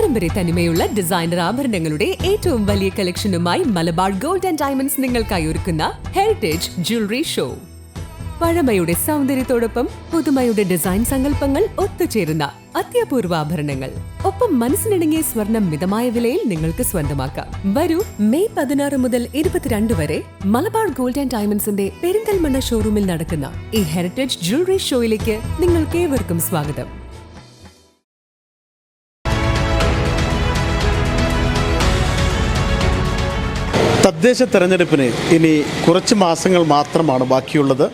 പാരമ്പര്യ തനിമയുള്ള ഡിസൈനർ ആഭരണങ്ങളുടെ ഏറ്റവും വലിയ കളക്ഷനുമായി മലബാർ ഗോൾഡ് ആൻഡ് ഡയമണ്ട്സ് നിങ്ങൾക്കായി ഒരുക്കുന്ന ഹെറിറ്റേജ് ജ്വല്ലറി ഷോ. പഴമയുടെ സൗന്ദര്യത്തോടൊപ്പം പുതുമയുടെ ഡിസൈൻ സങ്കല്പങ്ങൾ ഒത്തുചേരുന്ന അത്യപൂർവ ആഭരണങ്ങൾ. ഒപ്പം മനസ്സിനിണങ്ങിയ സ്വർണം മിതമായ വിലയിൽ നിങ്ങൾക്ക് സ്വന്തമാക്കാം. വരൂ, മെയ് 16 മുതൽ 22 വരെ മലബാർ ഗോൾഡ് ആൻഡ് ഡയമണ്ട്സിന്റെ പെരിന്തൽമണ്ണ ഷോറൂമിൽ നടക്കുന്ന ഈ ഹെറിറ്റേജ് ജ്വല്ലറി ഷോയിലേക്ക് നിങ്ങൾക്കേവർക്കും സ്വാഗതം. തദ്ദേശ തെരഞ്ഞെടുപ്പിന് ഇനി കുറച്ച് മാസങ്ങൾ മാത്രമാണ് ബാക്കിയുള്ളത്.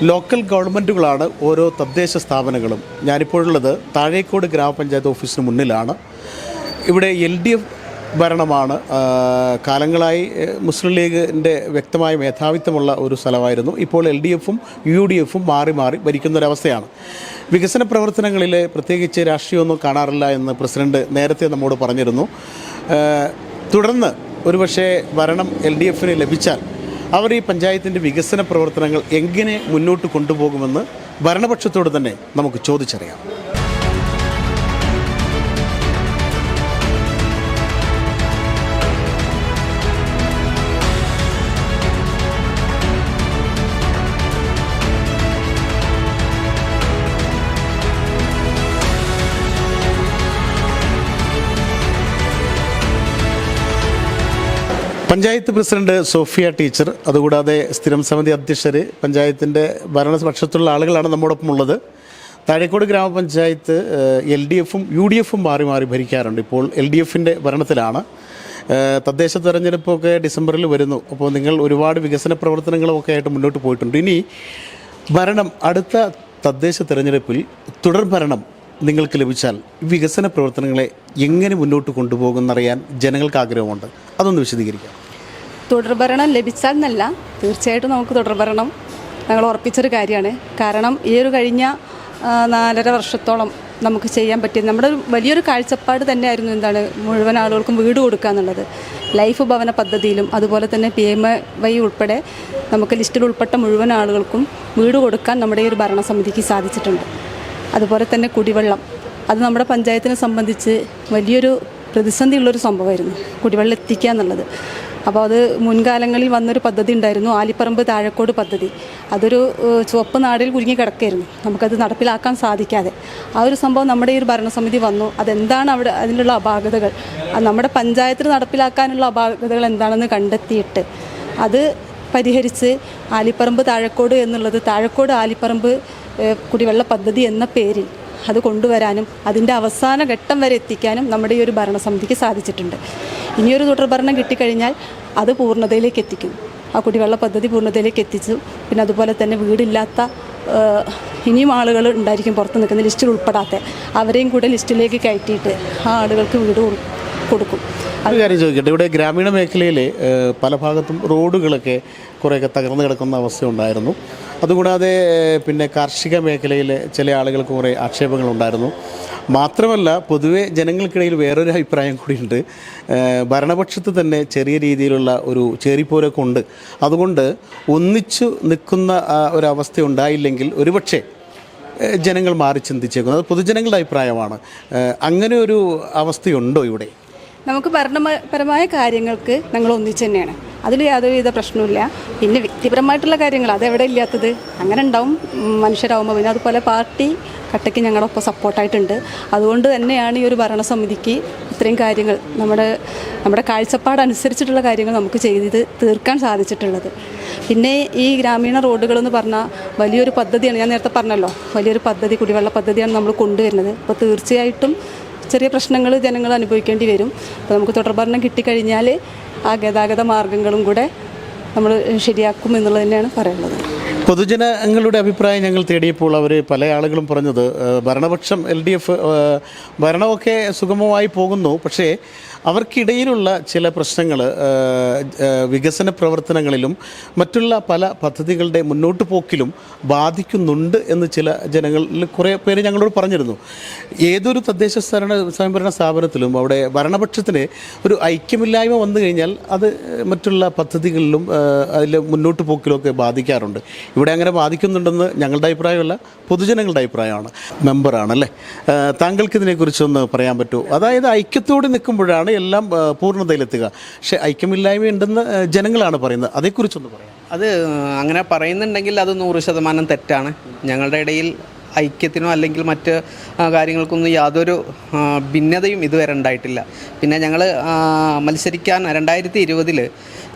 ലോക്കൽ ഗവൺമെൻറ്റുകളാണ് ഓരോ തദ്ദേശ സ്ഥാപനങ്ങളും. ഞാനിപ്പോഴുള്ളത് താഴേക്കോട് ഗ്രാമപഞ്ചായത്ത് ഓഫീസിന് മുന്നിലാണ്. ഇവിടെ LDF ഭരണമാണ്. കാലങ്ങളായി മുസ്ലിം ലീഗിൻ്റെ വ്യക്തമായ മേധാവിത്വമുള്ള ഒരു സ്ഥലമായിരുന്നു. ഇപ്പോൾ LDFും UDFും മാറി മാറി ഭരിക്കുന്നൊരവസ്ഥയാണ്. വികസന പ്രവർത്തനങ്ങളിൽ പ്രത്യേകിച്ച് രാഷ്ട്രീയമൊന്നും കാണാറില്ല എന്ന് പ്രസിഡന്റ് നേരത്തെ നമ്മോട് പറഞ്ഞിരുന്നു. തുടർന്ന് ഒരുപക്ഷെ ഭരണം LDFന് ലഭിച്ചാൽ അവർ ഈ പഞ്ചായത്തിൻ്റെ വികസന പ്രവർത്തനങ്ങൾ എങ്ങനെ മുന്നോട്ട് കൊണ്ടുപോകുമെന്ന് ഭരണപക്ഷത്തോട് തന്നെ നമുക്ക് ചോദിച്ചറിയാം. പഞ്ചായത്ത് പ്രസിഡന്റ് സോഫിയ ടീച്ചർ, അതുകൂടാതെ സ്ഥിരം സമിതി അധ്യക്ഷർ, പഞ്ചായത്തിൻ്റെ ഭരണപക്ഷത്തുള്ള ആളുകളാണ് നമ്മോടൊപ്പം ഉള്ളത്. താഴേക്കോട് ഗ്രാമപഞ്ചായത്ത് LDFും UDFും മാറി മാറി ഭരിക്കാറുണ്ട്. ഇപ്പോൾ LDFിൻ്റെ ഭരണത്തിലാണ്. തദ്ദേശ തെരഞ്ഞെടുപ്പൊക്കെ ഡിസംബറിൽ വരുന്നു. അപ്പോൾ നിങ്ങൾ ഒരുപാട് വികസന പ്രവർത്തനങ്ങളുമൊക്കെ ആയിട്ട് മുന്നോട്ട് പോയിട്ടുണ്ട്. ഇനി ഭരണം അടുത്ത തദ്ദേശ തെരഞ്ഞെടുപ്പിൽ തുടർ ഭരണം നിങ്ങൾക്ക് ലഭിച്ചാൽ വികസന പ്രവർത്തനങ്ങളെ എങ്ങനെ മുന്നോട്ട് കൊണ്ടുപോകുമെന്നറിയാൻ ജനങ്ങൾക്ക് ആഗ്രഹമുണ്ട്. അതൊന്ന് വിശദീകരിക്കാം. തുടർഭരണം ലഭിച്ചാൽ എന്നല്ല, തീർച്ചയായിട്ടും നമുക്ക് തുടർഭരണം ഞങ്ങൾ ഉറപ്പിച്ചൊരു കാര്യമാണ്. കാരണം ഈ ഒരു കഴിഞ്ഞ 4.5 വർഷത്തോളം നമുക്ക് ചെയ്യാൻ പറ്റിയത് നമ്മുടെ വലിയൊരു കാഴ്ചപ്പാട് തന്നെയായിരുന്നു. എന്താണ്, മുഴുവൻ ആളുകൾക്കും വീട് കൊടുക്കുക എന്നുള്ളത്. ലൈഫ് ഭവന പദ്ധതിയിലും അതുപോലെ തന്നെ PMY ഉൾപ്പെടെ നമുക്ക് ലിസ്റ്റിൽ ഉൾപ്പെട്ട മുഴുവൻ ആളുകൾക്കും വീട് കൊടുക്കാൻ നമ്മുടെ ഈ ഒരു ഭരണസമിതിക്ക് സാധിച്ചിട്ടുണ്ട്. അതുപോലെ തന്നെ കുടിവെള്ളം, അത് നമ്മുടെ പഞ്ചായത്തിനെ സംബന്ധിച്ച് വലിയൊരു പ്രതിസന്ധിയുള്ളൊരു സംഭവമായിരുന്നു കുടിവെള്ളം എത്തിക്കുക എന്നുള്ളത്. അപ്പോൾ അത് മുൻകാലങ്ങളിൽ വന്നൊരു പദ്ധതി ഉണ്ടായിരുന്നു, ആലിപ്പറമ്പ് താഴക്കോട് പദ്ധതി. അതൊരു ചുവപ്പ് നാടിൽ കുരുങ്ങി കിടക്കുകയായിരുന്നു, നമുക്കത് നടപ്പിലാക്കാൻ സാധിക്കാതെ. ആ ഒരു സംഭവം നമ്മുടെ ഈ ഒരു ഭരണസമിതി വന്നു. അതെന്താണ് അവിടെ അതിനുള്ള അപാകതകൾ, നമ്മുടെ പഞ്ചായത്തിൽ നടപ്പിലാക്കാനുള്ള അപാകതകൾ എന്താണെന്ന് കണ്ടെത്തിയിട്ട് അത് പരിഹരിച്ച് ആലിപ്പറമ്പ് താഴക്കോട് എന്നുള്ളത് താഴക്കോട് ആലിപ്പറമ്പ് കുടിവെള്ള പദ്ധതി എന്ന പേരിൽ അത് കൊണ്ടുവരാനും അതിൻ്റെ അവസാന ഘട്ടം വരെ എത്തിക്കാനും നമ്മുടെ ഈ ഒരു ഭരണസമിതിക്ക് സാധിച്ചിട്ടുണ്ട്. ഇനിയൊരു തുടർഭരണം കിട്ടിക്കഴിഞ്ഞാൽ അത് പൂർണ്ണതയിലേക്ക് എത്തിക്കും. ആ കുടിവെള്ള പദ്ധതി പൂർണ്ണതയിലേക്ക് എത്തിച്ചു. പിന്നെ അതുപോലെ തന്നെ വീടില്ലാത്ത ഇനിയും ആളുകൾ ഉണ്ടായിരിക്കും പുറത്ത് നിൽക്കുന്ന ലിസ്റ്റിൽ ഉൾപ്പെടാത്ത, അവരെയും കൂടെ ലിസ്റ്റിലേക്ക് കയറ്റിയിട്ട് ആ ആളുകൾക്ക് വീട് കൊടുക്കും. ഒരു കാര്യം ചോദിക്കട്ടെ, ഇവിടെ ഗ്രാമീണ മേഖലയിൽ പല ഭാഗത്തും റോഡുകളൊക്കെ കുറേയൊക്കെ തകർന്നു കിടക്കുന്ന അവസ്ഥ ഉണ്ടായിരുന്നു. അതുകൂടാതെ പിന്നെ കാർഷിക മേഖലയിൽ ചില ആളുകൾക്ക് കുറേ ആക്ഷേപങ്ങളുണ്ടായിരുന്നു. മാത്രമല്ല, പൊതുവെ ജനങ്ങൾക്കിടയിൽ വേറൊരു അഭിപ്രായം കൂടിയുണ്ട്. ഭരണപക്ഷത്ത് തന്നെ ചെറിയ രീതിയിലുള്ള ഒരു ചേരിപ്പോരൊക്കെ ഉണ്ട്. അതുകൊണ്ട് ഒന്നിച്ചു നിൽക്കുന്ന ഒരവസ്ഥ ഉണ്ടായില്ലെങ്കിൽ ഒരുപക്ഷെ ജനങ്ങൾ മാറി ചിന്തിച്ചേക്കുന്നത്. അത് പൊതുജനങ്ങളുടെ അഭിപ്രായമാണ്. അങ്ങനെ ഒരു അവസ്ഥയുണ്ടോ ഇവിടെ? നമുക്ക് ഭരണപരമായ കാര്യങ്ങൾക്ക് ഞങ്ങൾ ഒന്നിച്ച് തന്നെയാണ്, അതിൽ യാതൊരുവിധ പ്രശ്നമില്ല. പിന്നെ വ്യക്തിപരമായിട്ടുള്ള കാര്യങ്ങൾ അതെവിടെ ഇല്ലാത്തത്, അങ്ങനെ ഉണ്ടാവും മനുഷ്യരാകുമ്പോൾ. പിന്നെ അതുപോലെ പാർട്ടി കട്ടയ്ക്ക് ഞങ്ങളൊപ്പം സപ്പോർട്ടായിട്ടുണ്ട്. അതുകൊണ്ട് തന്നെയാണ് ഈ ഒരു ഭരണസമിതിക്ക് ഇത്രയും കാര്യങ്ങൾ നമ്മുടെ കാഴ്ചപ്പാടനുസരിച്ചിട്ടുള്ള കാര്യങ്ങൾ നമുക്ക് ചെയ്ത് തീർക്കാൻ സാധിച്ചിട്ടുള്ളത്. പിന്നെ ഈ ഗ്രാമീണ റോഡുകളെന്ന് പറഞ്ഞാൽ വലിയൊരു പദ്ധതിയാണ്. ഞാൻ നേരത്തെ പറഞ്ഞല്ലോ, വലിയൊരു പദ്ധതി, കുടിവെള്ള പദ്ധതിയാണ് നമ്മൾ കൊണ്ടുവരുന്നത്. അപ്പോൾ തീർച്ചയായിട്ടും ചെറിയ പ്രശ്നങ്ങൾ ജനങ്ങൾ അനുഭവിക്കേണ്ടി വരും. അപ്പോൾ നമുക്ക് തുടർഭരണം കിട്ടിക്കഴിഞ്ഞാൽ ആ ഗതാഗത മാർഗങ്ങളും കൂടെ നമ്മൾ ശരിയാക്കും എന്നുള്ളത് തന്നെയാണ് പറയുന്നത്. പൊതുജനങ്ങളുടെ അഭിപ്രായം ഞങ്ങൾ തേടിയപ്പോൾ അവർ പല ആളുകളും പറഞ്ഞത് ഭരണപക്ഷം LDF ഭരണമൊക്കെ സുഗമമായി പോകുന്നു, പക്ഷേ അവർക്കിടയിലുള്ള ചില പ്രശ്നങ്ങൾ വികസന പ്രവർത്തനങ്ങളിലും മറ്റുള്ള പല പദ്ധതികളുടെ മുന്നോട്ട് പോക്കിലും ബാധിക്കുന്നുണ്ട് എന്ന് ചില ജനങ്ങളിൽ കുറേ പേര് ഞങ്ങളോട് പറഞ്ഞിരുന്നു. ഏതൊരു തദ്ദേശ സ്വയംഭരണ സ്ഥാപനത്തിലും അവിടെ ഭരണപക്ഷത്തിന് ഒരു ഐക്യമില്ലായ്മ വന്നു കഴിഞ്ഞാൽ അത് മറ്റുള്ള പദ്ധതികളിലും അതിൽ മുന്നോട്ട് പോക്കിലൊക്കെ ബാധിക്കാറുണ്ട്. ഇവിടെ അങ്ങനെ ബാധിക്കുന്നുണ്ടെന്ന് ഞങ്ങളുടെ അഭിപ്രായമല്ല, പൊതുജനങ്ങളുടെ അഭിപ്രായമാണ്. മെമ്പറാണല്ലേ, താങ്കൾക്ക് ഇതിനെക്കുറിച്ചൊന്ന് പറയാൻ പറ്റുമോ? അതായത് ഐക്യത്തോടെ നിൽക്കുമ്പോഴാണ് എല്ലാം പൂർണ്ണതയിലെത്തുക, പക്ഷേ ഐക്യമില്ലായ്മയുണ്ടെന്ന് ജനങ്ങളാണ് പറയുന്നത്. അതേക്കുറിച്ചൊന്ന് പറയാം. അത് അങ്ങനെ പറയുന്നുണ്ടെങ്കിൽ അത് 100% തെറ്റാണ്. ഞങ്ങളുടെ ഇടയിൽ ഐക്യത്തിനോ അല്ലെങ്കിൽ മറ്റ് കാര്യങ്ങൾക്കൊന്നും യാതൊരു ഭിന്നതയും ഇതുവരെ ഉണ്ടായിട്ടില്ല. പിന്നെ ഞങ്ങൾ മത്സരിക്കാൻ 2020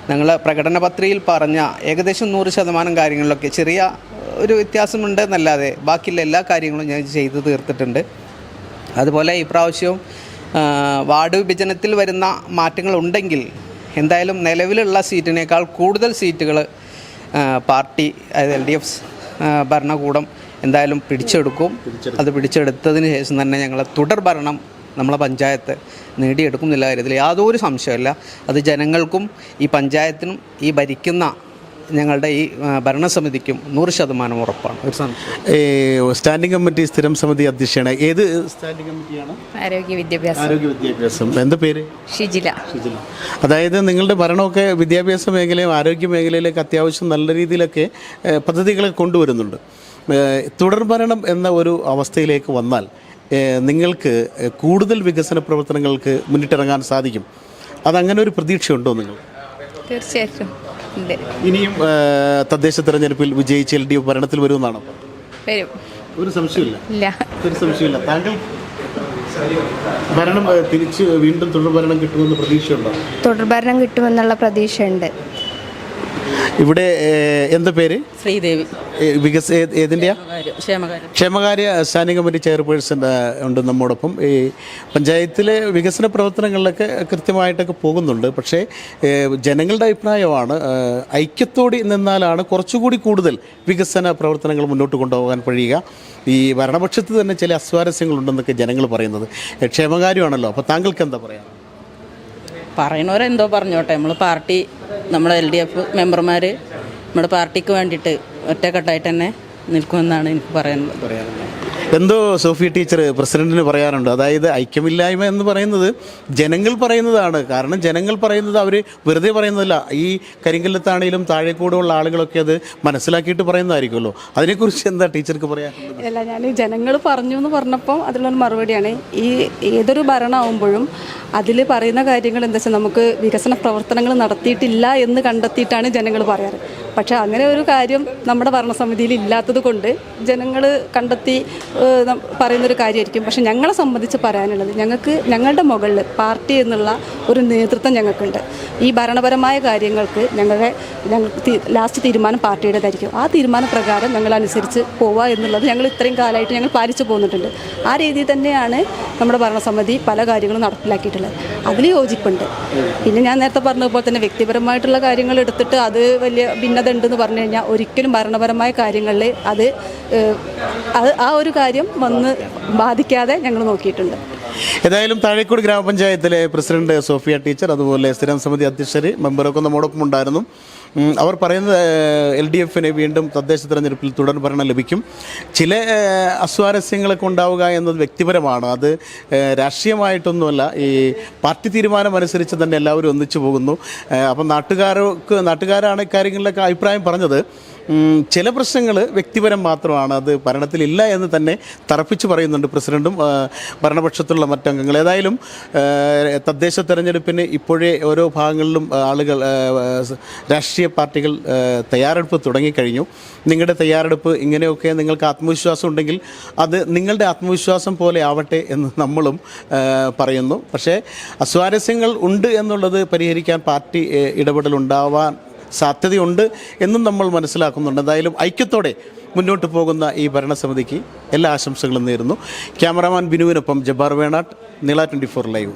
ഞങ്ങൾ പ്രകടന പത്രികയിൽ പറഞ്ഞ ഏകദേശം 100% കാര്യങ്ങളിലൊക്കെ ചെറിയ ഒരു വ്യത്യാസമുണ്ട് എന്നല്ലാതെ ബാക്കിയുള്ള എല്ലാ കാര്യങ്ങളും ഞാൻ ചെയ്തു തീർത്തിട്ടുണ്ട്. അതുപോലെ ഇപ്രാവശ്യവും വാർഡ് വിഭജനത്തിൽ വരുന്ന മാറ്റങ്ങളുണ്ടെങ്കിൽ എന്തായാലും നിലവിലുള്ള സീറ്റിനേക്കാൾ കൂടുതൽ സീറ്റുകൾ പാർട്ടി, അതായത് LDF ഭരണകൂടം എന്തായാലും പിടിച്ചെടുക്കും. അത് പിടിച്ചെടുത്തതിന് ശേഷം തന്നെ ഞങ്ങൾ തുടർ ഭരണം നമ്മളെ പഞ്ചായത്ത് നേടിയെടുക്കും എന്നുള്ള കാര്യത്തിൽ യാതൊരു സംശയമില്ല. അത് ജനങ്ങൾക്കും ഈ പഞ്ചായത്തിനും ഈ ഭരിക്കുന്ന ഞങ്ങളുടെ ഈ ഭരണസമിതിക്കും 100% ഉറപ്പാണ്. ഒരു സംശയം. സ്റ്റാൻഡിംഗ് കമ്മിറ്റി സ്ഥിരം സമിതി അധ്യക്ഷയാണ്. ഏത് സ്റ്റാൻഡിംഗ് കമ്മിറ്റിയാണ്? ആരോഗ്യ വിദ്യാഭ്യാസം. എന്താ പേര്? ഷിജില. അതായത് നിങ്ങളുടെ ഭരണമൊക്കെ വിദ്യാഭ്യാസ മേഖലയും ആരോഗ്യ മേഖലയിലേക്ക് അത്യാവശ്യം നല്ല രീതിയിലൊക്കെ പദ്ധതികളൊക്കെ കൊണ്ടുവരുന്നുണ്ട്. തുടർ ഭരണം എന്ന ഒരു അവസ്ഥയിലേക്ക് വന്നാൽ നിങ്ങൾക്ക് കൂടുതൽ വികസന പ്രവർത്തനങ്ങൾക്ക് മുന്നിട്ടിറങ്ങാൻ സാധിക്കും. അതങ്ങനെ ഒരു പ്രതീക്ഷയുണ്ടോ നിങ്ങൾ? തീർച്ചയായിട്ടും ഉണ്ട്. ഇനിയും തദ്ദേശ തെരഞ്ഞെടുപ്പിൽ വിജയിച്ച് LDF ഭരണത്തിൽ വരുമെന്നാണോ? വരും. ഒരു സംശയമില്ല. ഇല്ല, ഒരു സംശയമില്ല. താങ്കൾ ഭരണം തിരിച്ച് വീണ്ടും തുടർ ഭരണം കിട്ടുമെന്ന് പ്രതീക്ഷയുണ്ടോ? തുടർഭരണം കിട്ടുമെന്നുള്ള പ്രതീക്ഷയുണ്ട്. ഇവിടെ എന്താ പേര്? ശ്രീദേവി. ഏതിൻ്റെയാ? ക്ഷേമകാര്യ സ്റ്റാൻഡിംഗ് കമ്മിറ്റി ചെയർപേഴ്സൺ ഉണ്ട് നമ്മോടൊപ്പം. ഈ പഞ്ചായത്തിലെ വികസന പ്രവർത്തനങ്ങളിലൊക്കെ കൃത്യമായിട്ടൊക്കെ പോകുന്നുണ്ട്. പക്ഷേ ജനങ്ങളുടെ അഭിപ്രായമാണ് ഐക്യത്തോടെ നിന്നാലാണ് കുറച്ചുകൂടി കൂടുതൽ വികസന പ്രവർത്തനങ്ങൾ മുന്നോട്ട് കൊണ്ടുപോകാൻ കഴിയുക. ഈ ഭരണപക്ഷത്ത് തന്നെ ചില അസ്വാരസ്യങ്ങളുണ്ടെന്നൊക്കെ ജനങ്ങൾ പറയുന്നത്. ക്ഷേമകാര്യമാണല്ലോ, അപ്പോൾ താങ്കൾക്ക് എന്താ പറയാം? പറയണവരെന്തോ പറഞ്ഞോട്ടെ. പാർട്ടി, നമ്മുടെ LDF മെമ്പർമാർ നമ്മുടെ പാർട്ടിക്ക് വേണ്ടിയിട്ട് ഒറ്റക്കെട്ടായിട്ട് തന്നെ നിൽക്കുമെന്നാണ് എനിക്ക് പറയാനുള്ളത്. എന്തോ സോഫിയ ടീച്ചർ പ്രസിഡന്റിന് പറയാറുണ്ട്. അതായത് ഐക്യമില്ലായ്മ എന്ന് പറയുന്നത് ജനങ്ങൾ പറയുന്നതാണ്. കാരണം ജനങ്ങൾ പറയുന്നത് അവർ വെറുതെ പറയുന്നതല്ല. ഈ കരിങ്കല്ലത്താണെങ്കിലും താഴേക്കൂടുള്ള ആളുകളൊക്കെ അത് മനസ്സിലാക്കിയിട്ട് പറയുന്നതായിരിക്കുമല്ലോ. അതിനെക്കുറിച്ച് എന്താ ടീച്ചർക്ക് പറയാനുള്ളത്? അല്ല, ഞാൻ ജനങ്ങൾ പറഞ്ഞു എന്ന് പറഞ്ഞപ്പോൾ അതിലുള്ളൊരു മറുപടിയാണ്. ഈ ഏതൊരു ഭരണമാകുമ്പോഴും അതിൽ പറയുന്ന കാര്യങ്ങൾ എന്താ വെച്ചാൽ നമുക്ക് വികസന പ്രവർത്തനങ്ങൾ നടത്തിയിട്ടില്ല എന്ന് കണ്ടെത്തിയിട്ടാണ് ജനങ്ങൾ പറയാറ്. പക്ഷേ അങ്ങനെ ഒരു കാര്യം നമ്മുടെ ഭരണസമിതിയിൽ ഇല്ലാത്തത് കൊണ്ട് ജനങ്ങൾ കണ്ടെത്തി പറയുന്നൊരു കാര്യമായിരിക്കും. പക്ഷെ ഞങ്ങളെ സംബന്ധിച്ച് പറയാനുള്ളത്, ഞങ്ങളുടെ മുകളിൽ പാർട്ടി എന്നുള്ള ഒരു നേതൃത്വം ഞങ്ങൾക്കുണ്ട്. ഈ ഭരണപരമായ കാര്യങ്ങൾക്ക് ഞങ്ങൾക്ക് ലാസ്റ്റ് തീരുമാനം പാർട്ടിയുടേതായിരിക്കും. ആ തീരുമാനപ്രകാരം ഞങ്ങളനുസരിച്ച് പോവുക എന്നുള്ളത് ഞങ്ങൾ ഇത്രയും കാലമായിട്ട് ഞങ്ങൾ പാലിച്ചു പോന്നിട്ടുണ്ട്. ആ രീതിയിൽ തന്നെയാണ് നമ്മുടെ ഭരണസമിതി പല കാര്യങ്ങളും നടപ്പിലാക്കിയിട്ടുള്ളത്. അതിൽ യോജിപ്പുണ്ട്. പിന്നെ ഞാൻ നേരത്തെ പറഞ്ഞതുപോലെ തന്നെ വ്യക്തിപരമായിട്ടുള്ള കാര്യങ്ങൾ എടുത്തിട്ട് അത് വലിയ ഭിന്നത ഉണ്ടെന്ന് പറഞ്ഞു കഴിഞ്ഞാൽ ഒരിക്കലും ഭരണപരമായ കാര്യങ്ങളിൽ അത് ആ ഒരു കാര്യം വന്ന് ബാധിക്കാതെ ഞങ്ങൾ നോക്കിയിട്ടുണ്ട്. ഏതായാലും താഴേക്കോട് ഗ്രാമപഞ്ചായത്തിലെ പ്രസിഡന്റ് സോഫിയ ടീച്ചർ, അതുപോലെ സ്ഥിരം സമിതി അധ്യക്ഷർ, മെമ്പറൊക്കെ നമ്മോടൊപ്പം ഉണ്ടായിരുന്നു. അവർ പറയുന്നത് LDFന് വീണ്ടും തദ്ദേശ തെരഞ്ഞെടുപ്പിൽ തുടർ ഭരണം ലഭിക്കും. ചില അസ്വാരസ്യങ്ങളൊക്കെ ഉണ്ടാവുക എന്നത് വ്യക്തിപരമാണ്. അത് രാഷ്ട്രീയമായിട്ടൊന്നുമല്ല. ഈ പാർട്ടി തീരുമാനമനുസരിച്ച് തന്നെ എല്ലാവരും ഒന്നിച്ചു പോകുന്നു. അപ്പം നാട്ടുകാരാണ് ഇക്കാര്യങ്ങളിലൊക്കെ അഭിപ്രായം പറഞ്ഞത്. ചില പ്രശ്നങ്ങൾ വ്യക്തിപരം മാത്രമാണ്, അത് ഭരണത്തിലില്ല എന്ന് തന്നെ തറപ്പിച്ച് പറയുന്നുണ്ട് പ്രസിഡന്റും ഭരണപക്ഷത്തുള്ള മറ്റംഗങ്ങൾ. ഏതായാലും തദ്ദേശ തെരഞ്ഞെടുപ്പിന് ഇപ്പോഴേ ഓരോ ഭാഗങ്ങളിലും ആളുകൾ, രാഷ്ട്രീയ പാർട്ടികൾ തയ്യാറെടുപ്പ് തുടങ്ങിക്കഴിഞ്ഞു. നിങ്ങളുടെ തയ്യാറെടുപ്പ് ഇങ്ങനെയൊക്കെ നിങ്ങൾക്ക് ആത്മവിശ്വാസം ഉണ്ടെങ്കിൽ അത് നിങ്ങളുടെ ആത്മവിശ്വാസം പോലെ ആവട്ടെ എന്ന് നമ്മളും പറയുന്നു. പക്ഷേ അസ്വാരസ്യങ്ങൾ ഉണ്ട് എന്നുള്ളത് പരിഹരിക്കാൻ പാർട്ടി ഇടപെടലുണ്ടാവാൻ സാധ്യതയുണ്ട് എന്നും നമ്മൾ മനസ്സിലാക്കുന്നുണ്ട്. എന്തായാലും ഐക്യത്തോടെ മുന്നോട്ട് പോകുന്ന ഈ ഭരണസമിതിക്ക് എല്ലാ ആശംസകളും നേരുന്നു. ക്യാമറാമാൻ ബിനുവിനൊപ്പം ജബ്ബാർ വേണാട്ട്, നീള 24 ലൈവ്.